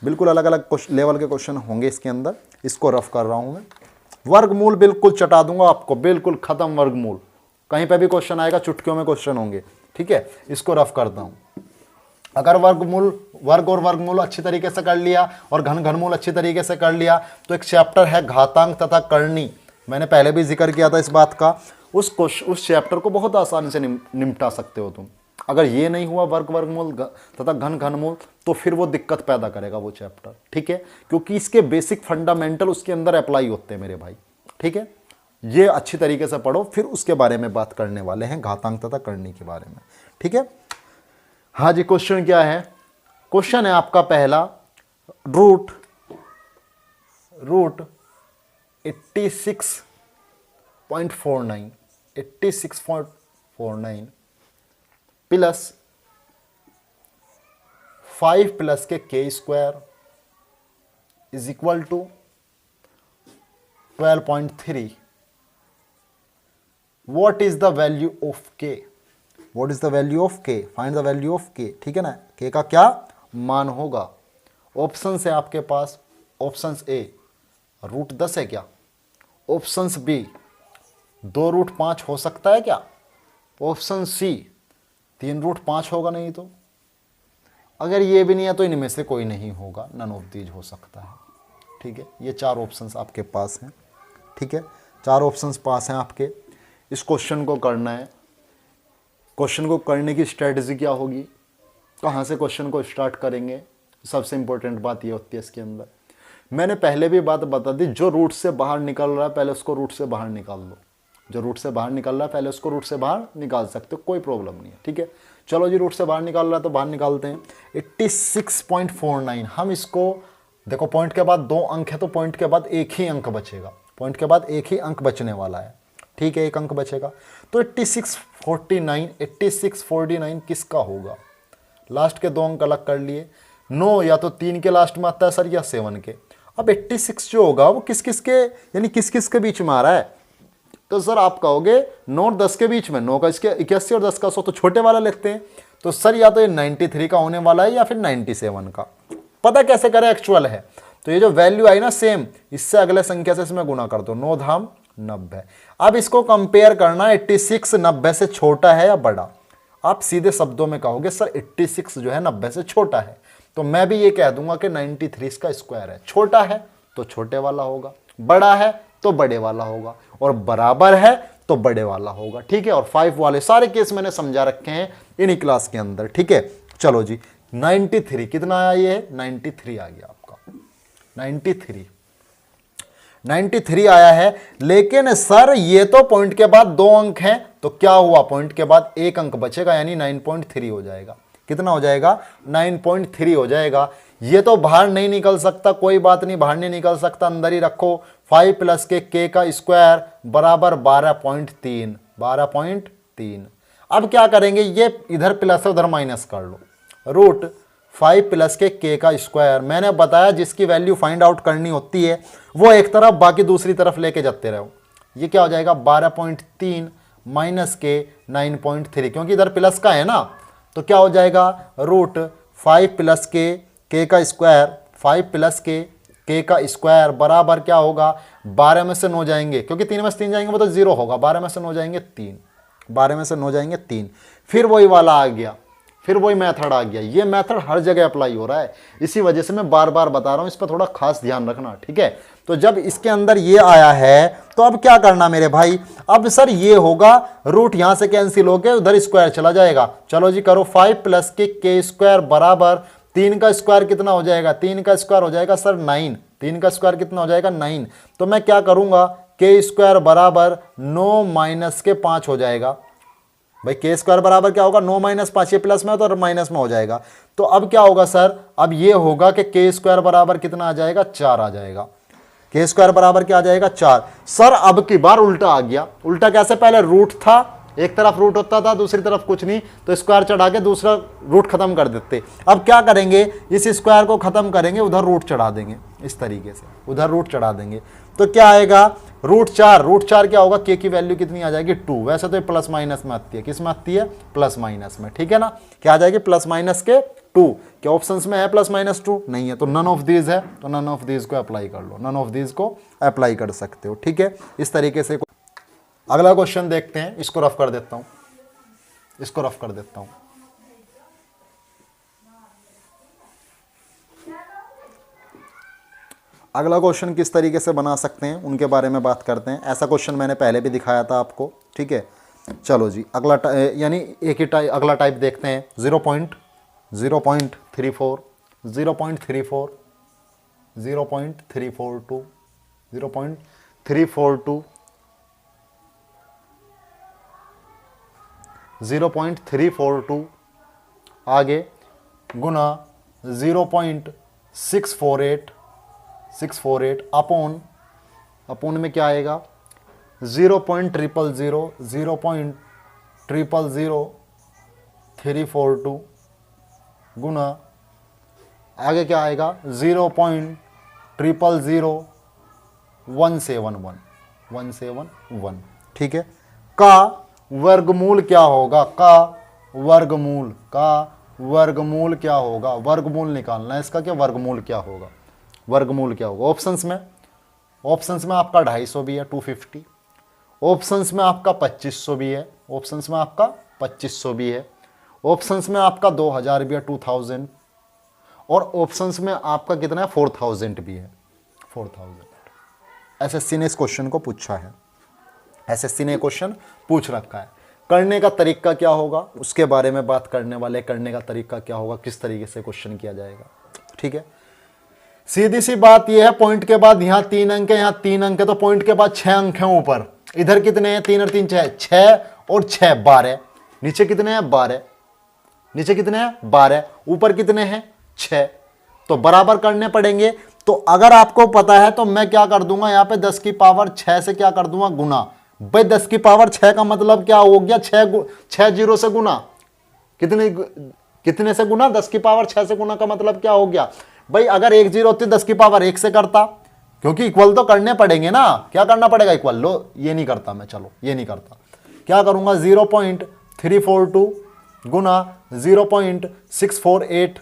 बिल्कुल अलग अलग लेवल के क्वेश्चन होंगे इसके अंदर। इसको रफ कर रहा हूँ मैं। वर्गमूल बिल्कुल चटा दूंगा आपको, बिल्कुल खत्म वर्गमूल, कहीं पे भी क्वेश्चन आएगा चुटकियों में क्वेश्चन होंगे, ठीक है। इसको रफ करता हूँ। अगर वर्ग और वर्गमूल अच्छी तरीके से कर लिया और घन घनमूल अच्छी तरीके से कर लिया, तो एक चैप्टर है घातांक तथा करनी, मैंने पहले भी जिक्र किया था इस बात का। उस चैप्टर को बहुत आसानी से निपटा सकते हो तुम। अगर ये नहीं हुआ वर्ग वर्गमूल तथा घन घनमूल, तो फिर वो दिक्कत पैदा करेगा वो चैप्टर, ठीक है, क्योंकि इसके बेसिक फंडामेंटल उसके अंदर अप्लाई होते हैं मेरे भाई, ठीक है। ये अच्छी तरीके से पढ़ो, फिर उसके बारे में बात करने वाले हैं, घातांक तथा करनी के बारे में, ठीक है। हाँ जी, क्वेश्चन क्या है? क्वेश्चन है आपका पहला, root 86.49 plus 5 plus k k square is equal to 12.3। What is the value of k? What is the value of k? Find the value of k, ठीक है ना। के का क्या मान होगा? ऑप्शन है आपके पास, ऑप्शन ए √10 है क्या? ऑप्शन बी 2√5 हो सकता है क्या? ऑप्शन सी 3√5 होगा नहीं तो? अगर ये भी नहीं है तो इनमें से कोई नहीं होगा, नन ऑफ दीज हो सकता है, ठीक है। ये 4 ऑप्शंस आपके पास हैं, ठीक है, 4 ऑप्शंस पास हैं आपके। इस क्वेश्चन को करना है। क्वेश्चन को करने की स्ट्रेटजी क्या होगी, कहाँ से क्वेश्चन को स्टार्ट करेंगे, सबसे इंपॉर्टेंट बात ये होती है इसके अंदर। मैंने पहले भी बात बता दी, जो रूट से बाहर निकल रहा है पहले उसको रूट से बाहर निकाल दो। जो रूट से बाहर निकल रहा है पहले उसको रूट से बाहर निकाल सकते हो, कोई प्रॉब्लम नहीं है, ठीक है। चलो जी, रूट से बाहर निकाल रहा है तो बाहर निकालते हैं। 86.49, हम इसको देखो, पॉइंट के बाद 2 अंक है तो पॉइंट के बाद एक ही अंक बचेगा, पॉइंट के बाद एक ही अंक बचने वाला है, ठीक है, एक अंक बचेगा। तो 8649 किसका होगा? लास्ट के 2 अंक अलग कर लिए, 9 या तो 3 के लास्ट में आता है सर, या 7 के। अब 86 जो होगा वो किस किस के, यानी किस किस के बीच में आ रहा है? तो सर आप कहोगे 9 और 10 के बीच में, 9 का इसके 81 और 10 का 100, तो छोटे वाला लिखते हैं। तो सर या तो ये 93 का होने वाला है या फिर 97 का। पता कैसे करें? एक्चुअल है तो ये जो वैल्यू आई ना सेम, इससे अगले संख्या से इसमें गुणा कर दो, 9 धाम 90। अब इसको कंपेयर करना, 86 90 से छोटा है या बड़ा? आप सीधे शब्दों में कहोगे सर 86 जो है 90 से छोटा है, तो मैं भी ये कह दूंगा कि 93 इसका स्क्वायर है। छोटा है तो छोटे वाला होगा, बड़ा है तो बड़े वाला होगा, और बराबर है तो बड़े वाला होगा, ठीक है। और 5 वाले सारे केस मैंने समझा रखे हैं इन्हीं क्लास के अंदर, ठीक है। चलो जी, 93 कितना आया? ये 93 आ गया आपका, 93 आया है। लेकिन सर ये तो पॉइंट के बाद 2 अंक हैं, तो क्या हुआ? पॉइंट के बाद 1 अंक बचेगा, यानी 9.3 हो जाएगा। कितना हो जाएगा? 9.3 हो जाएगा। ये तो बाहर नहीं निकल सकता, कोई बात नहीं, बाहर नहीं निकल सकता, अंदर ही रखो। 5 प्लस के का स्क्वायर बराबर 12.3, 12.3। अब क्या करेंगे? ये इधर प्लस है उधर माइनस कर लो। √5 प्लस के का स्क्वायर, मैंने बताया जिसकी वैल्यू फाइंड आउट करनी होती है वो एक तरफ, बाकी दूसरी तरफ लेके जाते रहो। ये क्या हो जाएगा? 12.3 माइनस के 9.3, क्योंकि इधर प्लस का है ना, तो क्या हो जाएगा? √5 प्लस के का स्क्वायर, 5 प्लस के का स्क्वायर बराबर क्या होगा? 12 में से 9 जाएंगे, क्योंकि 3 में से 3 जाएंगे वो तो 0 होगा, 12 में से 9 जाएंगे 3, 12 में से 9 जाएंगे 3। फिर वही वाला आ गया, फिर वही मेथड आ गया। ये मेथड हर जगह अप्लाई हो रहा है, इसी वजह से मैं बार बार बता रहा हूं, इस पर थोड़ा खास ध्यान रखना, ठीक है। तो जब इसके अंदर ये आया है तो अब क्या करना मेरे भाई? अब सर ये होगा, रूट यहां से कैंसिल होकर उधर स्क्वायर चला जाएगा। चलो जी करो, 5 प्लस के स्क्वायर बराबर 3 का स्क्वायर कितना हो जाएगा? 3 का स्क्वायर हो जाएगा सर 9। 3 का स्क्वायर कितना हो जाएगा? 9। तो मैं क्या करूंगा? के स्क्वायर बराबर 9 माइनस के 5 हो जाएगा। भाई के स्क्वायर बराबर क्या होगा? 9 माइनस 5, ये प्लस में हो तो माइनस में हो जाएगा। तो अब क्या होगा सर? अब ये होगा कि के स्क्वायर बराबर कितना आ जाएगा? 4 आ जाएगा। के स्क्वायर बराबर क्या आ जाएगा? 4। सर अब की बार उल्टा आ गया। उल्टा कैसे? पहले रूट था, एक तरफ रूट होता था दूसरी तरफ कुछ नहीं, तो स्क्वायर चढ़ा के दूसरा रूट खत्म कर देते। अब क्या करेंगे? इस स्क्वायर को खत्म करेंगे, उधर रूट चढ़ा देंगे, इस तरीके से उधर रूट चढ़ा देंगे। तो क्या आएगा? रूट चार क्या होगा, के की वैल्यू कितनी आ जाएगी 2। वैसे तो ये प्लस माइनस में आती है, किस में आती है, प्लस माइनस में, ठीक है ना। क्या आ जाएगी, प्लस माइनस के 2। क्या ऑप्शंस में है प्लस माइनस 2, नहीं है, तो नन ऑफ दीज है, तो नन ऑफ दीज को अप्लाई कर लो, नन ऑफ दीज को अप्लाई कर सकते हो, ठीक है। इस तरीके से अगला क्वेश्चन देखते हैं, इसको रफ कर देता हूं, इसको रफ कर देता हूं। अगला क्वेश्चन किस तरीके से बना सकते हैं उनके बारे में बात करते हैं। ऐसा क्वेश्चन मैंने पहले भी दिखाया था आपको, ठीक है। चलो जी, अगला यानी एक ही अगला टाइप देखते हैं। 0.34 0.34 0.342 0.342 0.342 आगे गुना 0.648 अपोन में क्या आएगा 0.000 0.000342 गुना आगे क्या आएगा 0.000171 ठीक है। का वर्गमूल क्या होगा, का वर्गमूल क्या होगा, वर्गमूल निकालना है इसका, क्या वर्गमूल क्या होगा, वर्गमूल क्या होगा। ऑप्शंस में आपका 250 भी है 250, ऑप्शंस में आपका 2500 भी है, ऑप्शंस में आपका 2500 भी है, ऑप्शंस में आपका 2000 भी है 2000, और ऑप्शंस में आपका कितना है 4000 भी है 4000। एसएससी ने इस क्वेश्चन को पूछा है, एसएससी ने क्वेश्चन पूछ रखा है। करने का तरीका क्या होगा उसके बारे में बात करने वाले, करने का तरीका क्या होगा, किस तरीके से क्वेश्चन किया जाएगा, ठीक है। सीधी सी बात यह है, पॉइंट के बाद यहां 3 अंक है, यहां 3 अंक है, तो पॉइंट के बाद 6 अंक हैं ऊपर, इधर कितने हैं 3 और 3 6 और 6 12, नीचे कितने हैं 12, नीचे कितने हैं 12, ऊपर कितने हैं 6, तो बराबर करने पड़ेंगे। तो अगर आपको पता है तो मैं क्या कर दूंगा यहाँ पे 10 की पावर 6 से क्या कर दूंगा गुना। भाई 10 की पावर 6 का मतलब क्या हो गया, 6 जीरो से गुना, कितने से गुना, 10 की पावर 6 से गुना का मतलब क्या हो गया भाई, अगर 1 जीरो होती 10 की पावर 1 से करता, क्योंकि इक्वल तो करने पड़ेंगे ना, क्या करना पड़ेगा इक्वल, लो ये नहीं करता मैं, चलो ये नहीं करता, क्या करूंगा 0.342 गुना 0.648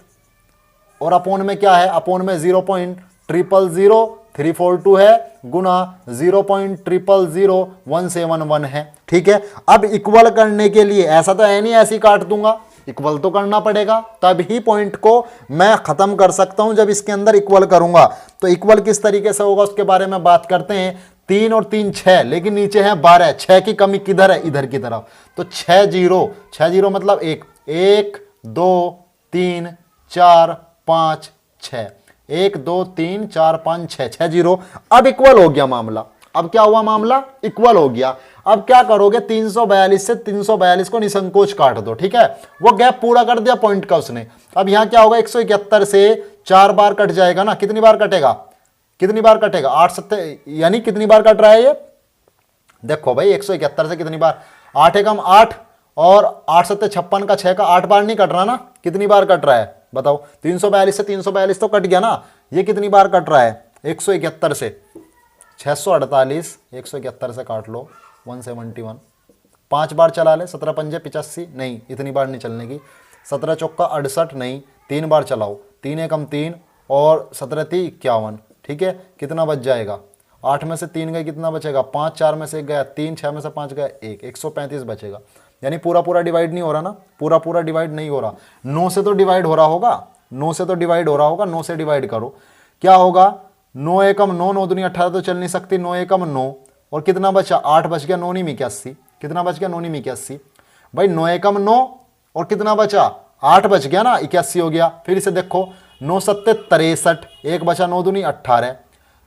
और अपोन में क्या है, अपोन में 0.000342 है गुना 0.000171 है, ठीक है। अब इक्वल करने के लिए ऐसा तो है नहीं ऐसे ही काट दूंगा, इक्वल तो करना पड़ेगा, तब ही पॉइंट को मैं खत्म कर सकता हूं जब इसके अंदर इक्वल करूंगा। तो इक्वल किस तरीके से होगा उसके बारे में बात करते हैं। 3 और 3 6, लेकिन नीचे है 12, 6 की कमी किधर है, इधर की तरफ, तो 6 जीरो मतलब 1 2 3 4 5 6, 1 2 3 4 5 6, 6 जीरो। अब इक्वल हो गया मामला, अब क्या हुआ मामला, इक्वल हो गया। अब क्या करोगे 342 से 342 को निसंकोच काट दो, ठीक है, वो गैप पूरा कर दिया पॉइंट का उसने। अब यहां क्या होगा 171 से 4 बार कट जाएगा ना, कितनी बार कटेगा, कितनी बार कटेगा 8 7, यानी कितनी बार कट रहा है ये, देखो भाई 171 से कितनी बार, 8 एकम 8 और 8 7 56 का 6 का 8 बार नहीं कट रहा ना, कितनी बार कट रहा है बताओ, 342 से 342 तो कट गया ना, ये कितनी बार कट रहा है 171 से 648, 171 से काट लो 171, 5 बार चला ले, 17 पंजे 85, नहीं इतनी बार नहीं चलने की, 17 चौका 68, नहीं 3 बार चलाओ, 3 एकम 3 और 17 × 51, ठीक है, कितना बच जाएगा, 8 में से 3 गए कितना बचेगा, 5 4 में से 1 गया 3, 6 में से 5 गया 1, 135 बचेगा। यानी पूरा डिवाइड नहीं हो रहा ना, पूरा डिवाइड नहीं हो रहा, 9 से तो डिवाइड हो रहा होगा, 9 से तो डिवाइड हो रहा होगा, 9 से डिवाइड करो, क्या होगा 9 एकम 9, 9 दूनी 18 तो चल नहीं सकती, 9 एकम 9 और कितना बचा 8 बच गया, 9 नहीं 81, कितना बच गया 9 नहीं 81, भाई 9 एकम 9 और कितना बचा 8 बच गया ना, 81 हो गया। फिर इसे देखो 9 7 63, 1 बचा 9 दूनी 18,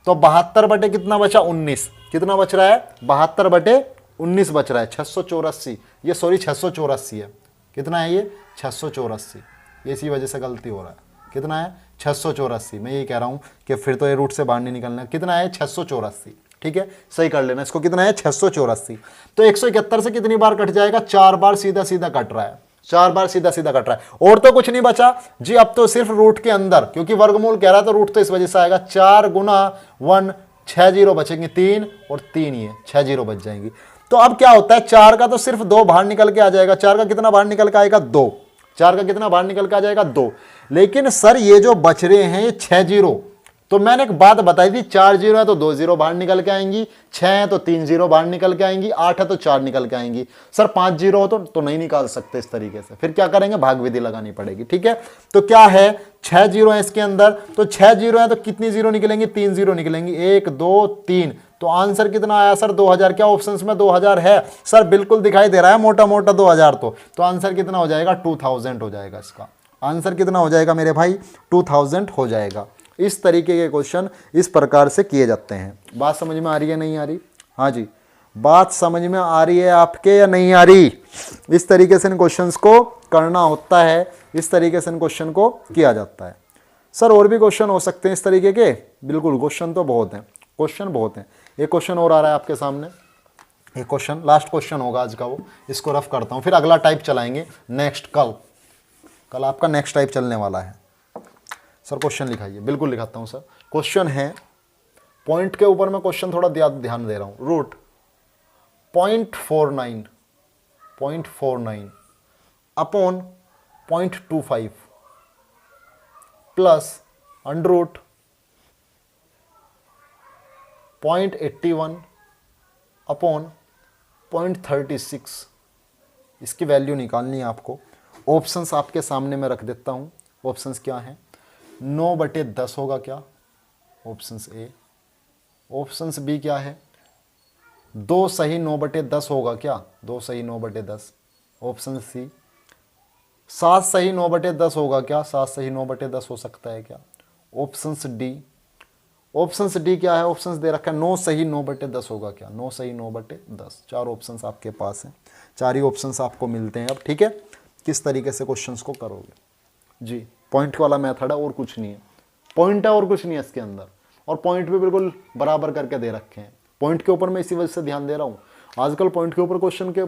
तो 72 बटे कितना बचा 19, कितना बच रहा है 72 बटे 19 बच रहा है, 684, ये सॉरी 684 है, कितना है ये 684, ये इसी वजह से गलती हो रहा है, कितना है 684, मैं ये कह रहा हूं कि फिर तो ये रूट से बाहर नहीं निकलना, कितना है 684, ठीक है सही कर लेना इसको, कितना है 684। तो 171 से कितनी बार कट जाएगा, 4 बार सीधा सीधा कट रहा है, 4 बार सीधा सीधा कट रहा है, और तो कुछ नहीं बचा जी। अब तो सिर्फ रूट के अंदर, क्योंकि वर्गमूल कह रहा है तो रूट तो इस वजह से आएगा, 4 गुना 1 6 जीरो बचेंगे, 3 और 3 ये 6 जीरो बच जाएंगी। तो अब क्या होता है, 4 का तो सिर्फ 2 बाहर निकल के आ जाएगा। 4 का कितना बाहर निकल के आएगा, 2। 4 का कितना बाहर निकल के आ जाएगा, 2। लेकिन सर ये जो बच रहे हैं ये 6 जीरो, तो मैंने एक बात बताई थी, 4 जीरो है तो 2 जीरो बाहर निकल के आएंगी, 6 है तो 3 जीरो बाहर निकल के आएंगी, 8 है तो 4 निकल के आएंगी। सर 5 जीरो हो तो नहीं निकाल सकते इस तरीके से, फिर क्या करेंगे, भाग विधि लगानी पड़ेगी। ठीक है, तो क्या है, 6 जीरो है इसके अंदर, तो 6 जीरो है तो कितनी जीरो निकलेंगी, 3 जीरो निकलेंगी, 1 2 3। तो आंसर कितना आया सर, 2000। क्या ऑप्शंस में 2000 है सर, बिल्कुल दिखाई दे रहा है मोटा मोटा 2000। तो आंसर कितना हो जाएगा, 2000 हो जाएगा। इसका आंसर कितना हो जाएगा मेरे भाई, 2000 हो जाएगा। इस तरीके के क्वेश्चन इस प्रकार से किए जाते हैं। बात समझ में आ रही है, नहीं आ रही? हाँ जी, बात समझ में आ रही है आपके या नहीं आ रही? इस तरीके से इन क्वेश्चंस को करना होता है, इस तरीके से इन क्वेश्चन को किया जाता है। सर और भी क्वेश्चन हो सकते हैं इस तरीके के? बिल्कुल, क्वेश्चन तो बहुत हैं, क्वेश्चन बहुत हैं। एक क्वेश्चन और आ रहा है आपके सामने, एक क्वेश्चन, लास्ट क्वेश्चन होगा आज का वो, इसको रफ करता हूँ, फिर अगला टाइप चलाएंगे नेक्स्ट। कल आपका नेक्स्ट टाइप चलने वाला है। सर क्वेश्चन लिखाइए, बिल्कुल लिखाता हूँ सर। क्वेश्चन है, पॉइंट के ऊपर मैं क्वेश्चन थोड़ा ध्यान दे रहा हूँ। Root 0.49 upon 0.25 plus under root 0.81 upon 0.36। इसकी वैल्यू निकालनी है आपको। ऑप्शंस आपके सामने मैं रख देता हूँ। ऑप्शंस क्या हैं, 9/10 होगा क्या, ऑप्शंस ए। ऑप्शंस बी क्या है, 2 सही 9/10 होगा क्या, 2 सही 9/10। ऑप्शन सी 7 सही 9/10 होगा क्या, 7 सही 9/10 हो सकता है क्या। ऑप्शंस डी, ऑप्शंस डी क्या है, ऑप्शंस दे रखा है 9 सही 9/10 होगा क्या, 9 सही 9/10। 4 ऑप्शंस आपके पास हैं, 4 ही ऑप्शंस आपको मिलते हैं अब। ठीक है, किस तरीके से क्वेश्चंस को करोगे जी। पॉइंट वाला मेथड है और कुछ नहीं है, पॉइंट है और कुछ नहीं है इसके अंदर, और पॉइंट भी बिल्कुल बराबर करके दे रखे हैं। पॉइंट के ऊपर मैं इसी वजह से ध्यान दे रहा हूँ। आजकल पॉइंट के ऊपर क्वेश्चन के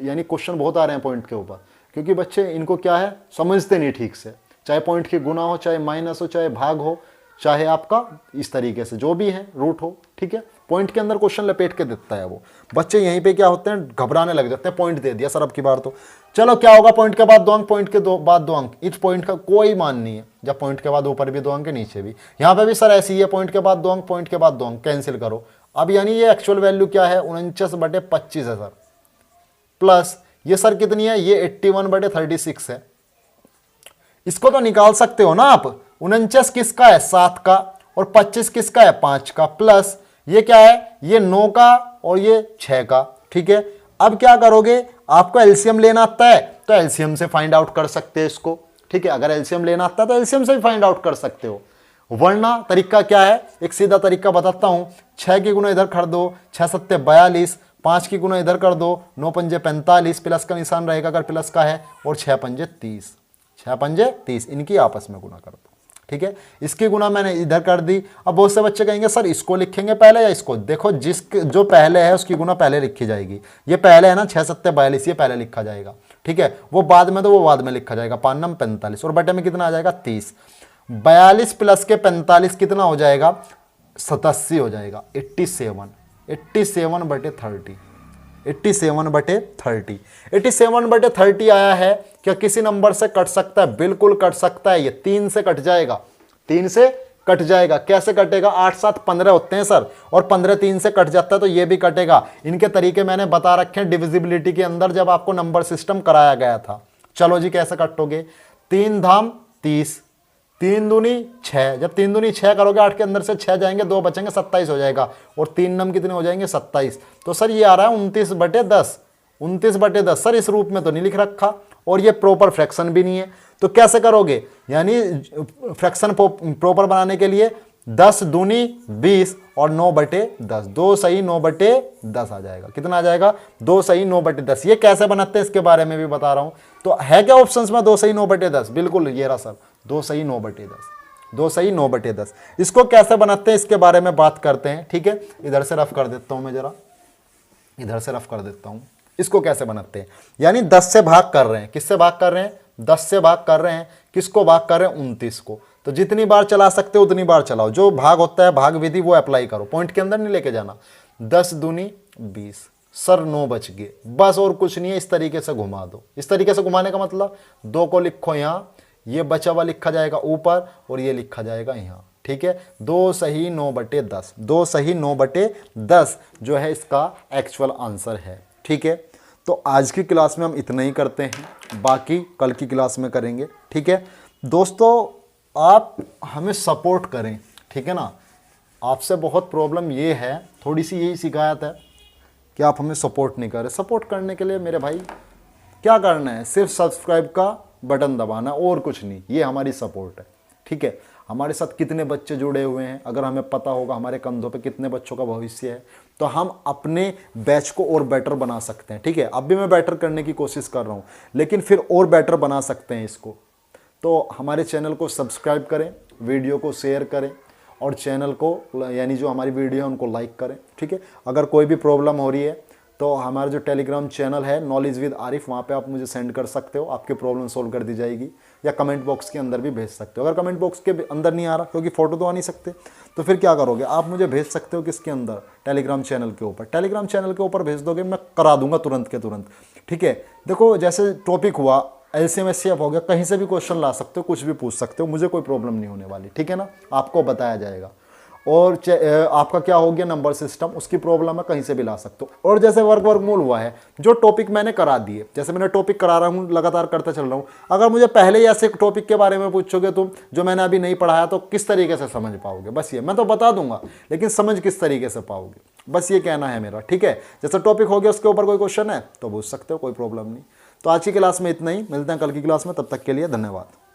यानी क्वेश्चन बहुत आ रहे हैं पॉइंट के ऊपर, क्योंकि बच्चे इनको क्या है, समझते नहीं ठीक से। चाहे पॉइंट की गुना हो, चाहे माइनस हो, चाहे भाग हो, चाहे आपका इस तरीके से जो भी है रूट हो। ठीक है, पॉइंट के अंदर क्वेश्चन लपेट के देता है वो। बच्चे यहीं पे क्या होते हैं, घबराने लग जाते हैं, पॉइंट दे दिया सर अब की बार तो। चलो क्या होगा, पॉइंट के बाद 2 अंक, पॉइंट के बाद 2 अंक। इस पॉइंट का कोई मान नहीं है, जब पॉइंट के बाद ऊपर भी 2 अंक, नीचे भी। यहाँ पे भी सर ऐसी ही है, पॉइंट के बाद 2 अंक, पॉइंट के बाद 2 अंक, कैंसिल करो। अब यानी ये एक्चुअल वैल्यू क्या है, 49/25 है सर, प्लस ये सर कितनी है, ये 81/36 है। इसको तो निकाल सकते हो ना आप। 49 किसका है, 7 का, और 25 किसका है, 5 का, प्लस ये क्या है, ये 9 का और ये 6 का। ठीक है, अब क्या करोगे, आपको एलसीएम लेना आता है तो एलसीएम से फाइंड आउट कर सकते हैं इसको। ठीक है, अगर एलसीएम लेना आता है तो एलसीएम से भी फाइंड आउट कर सकते हो, वरना तरीका क्या है, एक सीधा तरीका बताता हूं। 6 की गुना इधर कर दो, 6 सत्ते 42, 5 की गुना इधर कर दो, 9 पंजे 45, प्लस का निशान रहेगा अगर प्लस का है, और 6 पंजे 30, 6 पंजे 30, इनकी आपस में गुना कर दो। ठीक है, इसकी गुना मैंने इधर कर दी। अब बहुत से बच्चे कहेंगे सर इसको लिखेंगे पहले या इसको। देखो जो पहले है उसकी गुना पहले लिखी जाएगी। ये पहले है ना, 6 सत्ते 42, ये पहले लिखा जाएगा। ठीक है, वो बाद में, तो वो बाद में लिखा जाएगा। 5 नम 45, और बटे में कितना आ जाएगा, 30। 42 प्लस के 45 कितना हो जाएगा, 87 हो जाएगा। 87, 87/30, 87/30, 87/30 आया है। क्या किसी नंबर से कट सकता है, बिल्कुल कट सकता है। ये 3 से कट जाएगा, 3 से कट जाएगा। कैसे कटेगा, 8 7 15 होते हैं सर, और 15 3 से कट जाता है तो ये भी कटेगा। इनके तरीके मैंने बता रखे हैं डिविजिबिलिटी के अंदर, जब आपको नंबर सिस्टम कराया गया था। चलो जी, कैसे कटोगे, 3 धाम 30, 3 दूनी 6, जब 3 दूनी 6 करोगे, 8 के अंदर से 6 जाएंगे, 2 बचेंगे, 27 हो जाएगा, और 3 नम कितने हो जाएंगे, 27। तो सर ये आ रहा है 29/10, 29/10। सर इस रूप में तो नहीं लिख रखा, और ये प्रॉपर फ्रैक्शन भी नहीं है, तो कैसे करोगे, यानी फ्रैक्शन प्रॉपर बनाने के लिए 10 दूनी 20 और 9/10, 2 सही 9/10 आ जाएगा। कितना आ जाएगा, 2 सही 9/10। ये कैसे बनाते हैं इसके बारे में भी बता रहा हूं। तो है क्या ऑप्शंस में 2 सही 9/10, बिल्कुल ये रहा सर, 2 सही 9/10, 2 सही 9/10। इसको कैसे बनाते हैं इसके बारे में बात करते हैं। ठीक है, इधर से रफ कर देता हूं मैं, जरा इधर से रफ कर देता हूं। इसको कैसे बनाते हैं, यानी 10 से भाग कर रहे हैं, किससे भाग कर रहे हैं, 10 से भाग कर रहे हैं, किसको भाग कर रहे हैं, 29 को। तो जितनी बार चला सकते हो उतनी बार चलाओ। जो भाग होता है भाग विधि वो अप्लाई करो, पॉइंट के अंदर नहीं लेके जाना। 10 दूनी 20, सर 9 बच गए, बस और कुछ नहीं है। इस तरीके से घुमा दो। इस तरीके से घुमाने का मतलब 2 को लिखो यहाँ, ये बचा हुआ लिखा जाएगा ऊपर और ये लिखा जाएगा यहाँ, ठीक है। 2 सही 9/10, 2 सही 9/10 जो है इसका एक्चुअल आंसर है, ठीक है। तो आज की क्लास में हम इतना ही करते हैं, बाकी कल की क्लास में करेंगे, ठीक है। दोस्तों आप हमें सपोर्ट करें, ठीक है ना। आपसे बहुत प्रॉब्लम ये है, थोड़ी सी यही शिकायत है कि आप हमें सपोर्ट नहीं कर रहे। सपोर्ट करने के लिए मेरे भाई क्या करना है, सिर्फ सब्सक्राइब का बटन दबाना और कुछ नहीं, ये हमारी सपोर्ट है, ठीक है। हमारे साथ कितने बच्चे जुड़े हुए हैं, अगर हमें पता होगा हमारे कंधों पे कितने बच्चों का भविष्य है, तो हम अपने बैच को और बेटर बना सकते हैं, ठीक है। अब भी मैं बेटर करने की कोशिश कर रहा हूँ, लेकिन फिर और बेटर बना सकते हैं इसको। तो हमारे चैनल को सब्सक्राइब करें, वीडियो को शेयर करें और चैनल को यानी जो हमारी वीडियो है उनको लाइक करें, ठीक है। अगर कोई भी प्रॉब्लम हो रही है तो हमारा जो टेलीग्राम चैनल है नॉलेज विद आरिफ, वहाँ पे आप मुझे सेंड कर सकते हो, आपकी प्रॉब्लम सॉल्व कर दी जाएगी। या कमेंट बॉक्स के अंदर भी भेज सकते हो। अगर कमेंट बॉक्स के अंदर नहीं आ रहा क्योंकि फ़ोटो तो आ नहीं सकते, तो फिर क्या करोगे, आप मुझे भेज सकते हो किसके अंदर, टेलीग्राम चैनल के ऊपर। टेलीग्राम चैनल के ऊपर भेज दोगे, मैं करा दूंगा तुरंत के तुरंत, ठीक है। देखो जैसे टॉपिक हुआ LCM SCF हो गया, कहीं से भी क्वेश्चन ला सकते हो, कुछ भी पूछ सकते हो, मुझे कोई प्रॉब्लम नहीं होने वाली, ठीक है ना। आपको बताया जाएगा। और आपका क्या हो गया नंबर सिस्टम, उसकी प्रॉब्लम है, कहीं से भी ला सकते हो। और जैसे वर्गमूल हुआ है, जो टॉपिक मैंने करा दिए, जैसे मैंने टॉपिक करा रहा हूँ, लगातार करता चल रहा हूँ, अगर मुझे पहले ही ऐसे टॉपिक के बारे में पूछोगे तुम जो मैंने अभी नहीं पढ़ाया, तो किस तरीके से समझ पाओगे। बस ये मैं तो बता दूंगा, लेकिन समझ किस तरीके से पाओगे, बस ये कहना है मेरा, ठीक है। जैसे टॉपिक हो गया उसके ऊपर कोई क्वेश्चन है तो पूछ सकते हो, कोई प्रॉब्लम नहीं। तो आज की क्लास में इतना ही, मिलते हैं कल की क्लास में, तब तक के लिए धन्यवाद।